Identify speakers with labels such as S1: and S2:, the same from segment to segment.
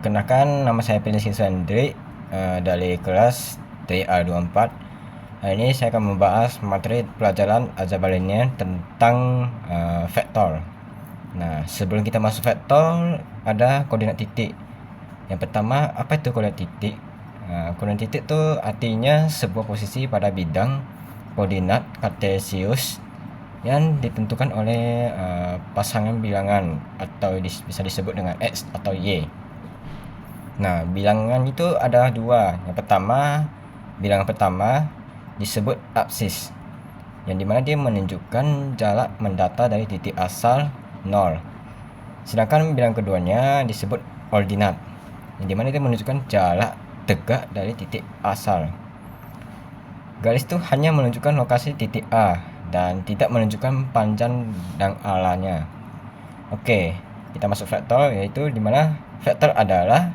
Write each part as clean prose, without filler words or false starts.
S1: Perkenalkan, nama saya Pelinsin Sandri dari kelas TA24. Hari ini saya akan membahas materi pelajaran aljabar linear tentang vektor. Nah, sebelum kita masuk vektor, ada koordinat titik. Yang pertama, apa itu koordinat titik? Koordinat titik itu artinya sebuah posisi pada bidang koordinat kartesius yang ditentukan oleh pasangan bilangan atau bisa disebut dengan X atau Y. Nah, bilangan itu ada dua. Bilangan pertama disebut absis, yang dimana dia menunjukkan jarak mendata dari titik asal 0. Sedangkan bilangan keduanya disebut ordinat, yang dimana dia menunjukkan jarak tegak dari titik asal. Garis itu hanya menunjukkan lokasi titik A dan tidak menunjukkan panjang dan arahnya. Oke, kita masuk vektor, yaitu dimana vektor adalah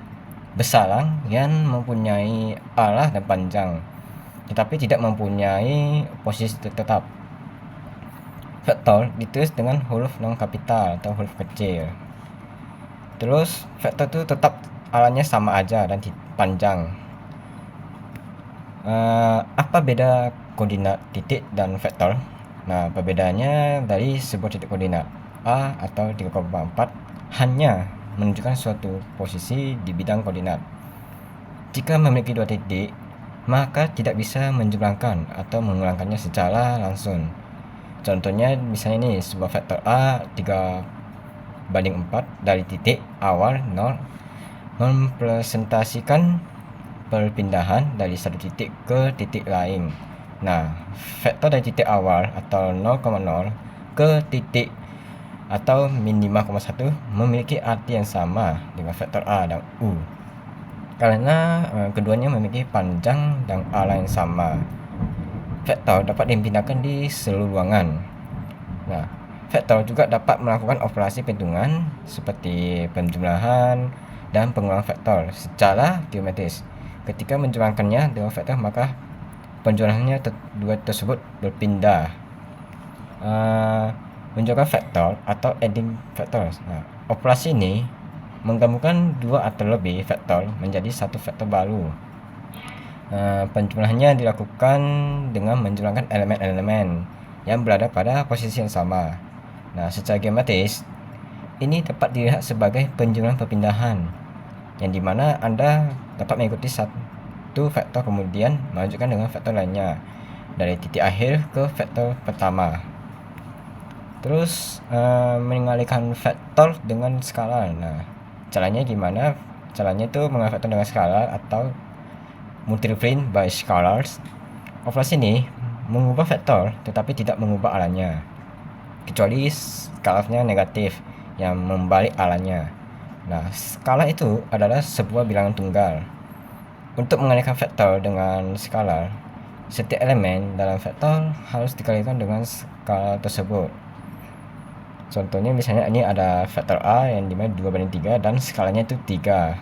S1: besaran yang mempunyai arah dan panjang, tetapi tidak mempunyai posisi tetap. Vektor ditulis dengan huruf non kapital atau huruf kecil. Terus vektor itu tetap arahnya sama aja dan panjang. Apa beda koordinat titik dan vektor? Nah, perbedaannya dari sebuah titik koordinat A atau 3,4 hanya menunjukkan suatu posisi di bidang koordinat. Jika memiliki dua titik, maka tidak bisa menjumlahkan atau mengulangkannya secara langsung. Contohnya misalnya ini, sebuah vektor A 3/4 dari titik awal 0 mempresentasikan perpindahan dari satu titik ke titik lain. Nah, vektor dari titik awal atau 0,0 ke titik atau min 5,1 memiliki arti yang sama dengan vektor A dan U, karena keduanya memiliki panjang dan arah yang sama. Vektor dapat dipindahkan di seluruh ruangan. Nah, vektor juga dapat melakukan operasi perhitungan seperti penjumlahan dan pengulangan vektor secara geometris. Ketika menjumlahkannya dengan vektor, maka penjumlahannya dua tersebut berpindah. Menunjukkan vektor atau adding vektor. Nah, operasi ini menggabungkan dua atau lebih vektor menjadi satu vektor baru. Penjumlahannya dilakukan dengan menjumlahkan elemen-elemen yang berada pada posisi yang sama. Nah, secara geometris ini dapat dilihat sebagai penjumlahan perpindahan, yang dimana Anda dapat mengikuti satu vektor kemudian melanjutkan dengan vektor lainnya dari titik akhir ke vektor pertama. Terus mengalihkan vektor dengan skalar. Nah, caranya gimana? Caranya itu mengalihkan vektor dengan skalar atau multiplying by scalars. Operasi ini mengubah vektor tetapi tidak mengubah arahnya, kecuali skalarnya negatif yang membalik arahnya. Nah, skalar itu adalah sebuah bilangan tunggal. Untuk mengalihkan vektor dengan skalar, setiap elemen dalam vektor harus dikalikan dengan skalar tersebut. Contohnya misalnya ini ada vektor A yang dimana 2/3 dan skalanya itu 3.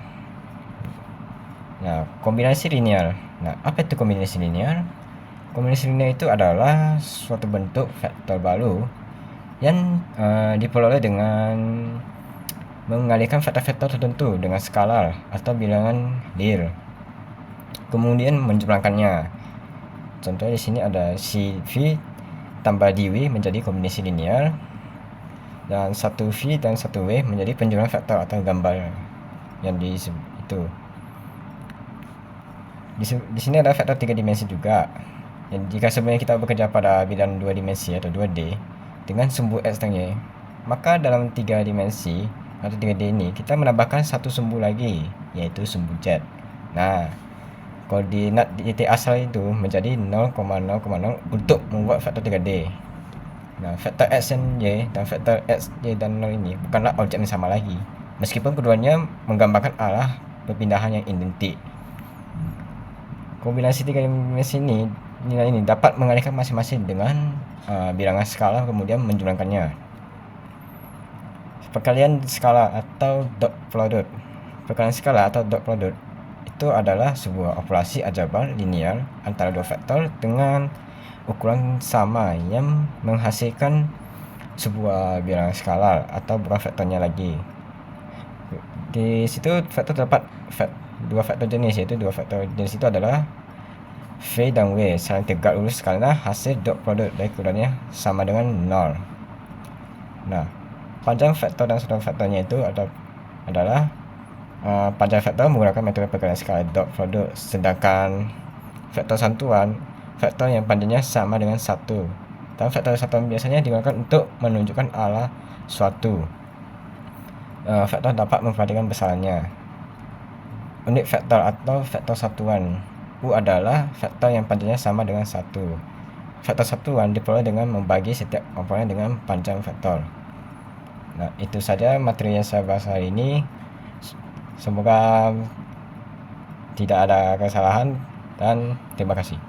S1: Nah, kombinasi linear. Nah, apa itu kombinasi linear? Kombinasi linear itu adalah suatu bentuk vektor baru yang diperoleh dengan mengalihkan vektor-vektor tertentu dengan skalar atau bilangan real, kemudian menjumlahkannya. Contohnya di sini ada CV tambah DW menjadi kombinasi linear, dan 1V dan 1W menjadi penjumlahan vektor atau gambar yang itu. Di sini ada vektor 3 dimensi juga. Dan jika sebenarnya kita bekerja pada bidang 2 dimensi atau 2D dengan sumbu X dan Y, maka dalam 3 dimensi atau 3D ini kita menambahkan satu sumbu lagi, yaitu sumbu Z. Nah, koordinat titik asal itu menjadi 0,0,0 untuk membuat vektor 3D. Nah, vektor X dan Y dan vektor X, Y dan 0 ini bukanlah objek yang sama lagi, meskipun keduanya menggambarkan arah perpindahan yang identik. Kombinasi 3 dimensi ini, nilai ini dapat mengalihkan masing-masing dengan bilangan skalar kemudian menjumlahkannya. Perkalian skalar atau dot product. Perkalian skalar atau dot product itu adalah sebuah operasi aljabar linear antara dua vektor dengan ukuran sama yang menghasilkan sebuah bilangan skalar atau bukan vektornya lagi. Di situ vektor terdapat dua vektor jenis, yaitu dua vektor jenis itu adalah V dan W saling tegak lurus karena hasil dot produk dari keduanya sama dengan 0. Nah, panjang vektor dan satuan vektornya itu adalah panjang vektor menggunakan metode perkalian skala dot produk, sedangkan vektor satuan vektor yang panjangnya sama dengan 1. Dan vektor satuan biasanya digunakan untuk menunjukkan arah suatu vektor dapat memperhatikan besarannya. Unit vektor atau vektor satuan U adalah vektor yang panjangnya sama dengan 1. Vektor satuan diperoleh dengan membagi setiap komponen dengan panjang vektor. Nah, itu saja materi yang saya bahas hari ini. Semoga tidak ada kesalahan dan terima kasih.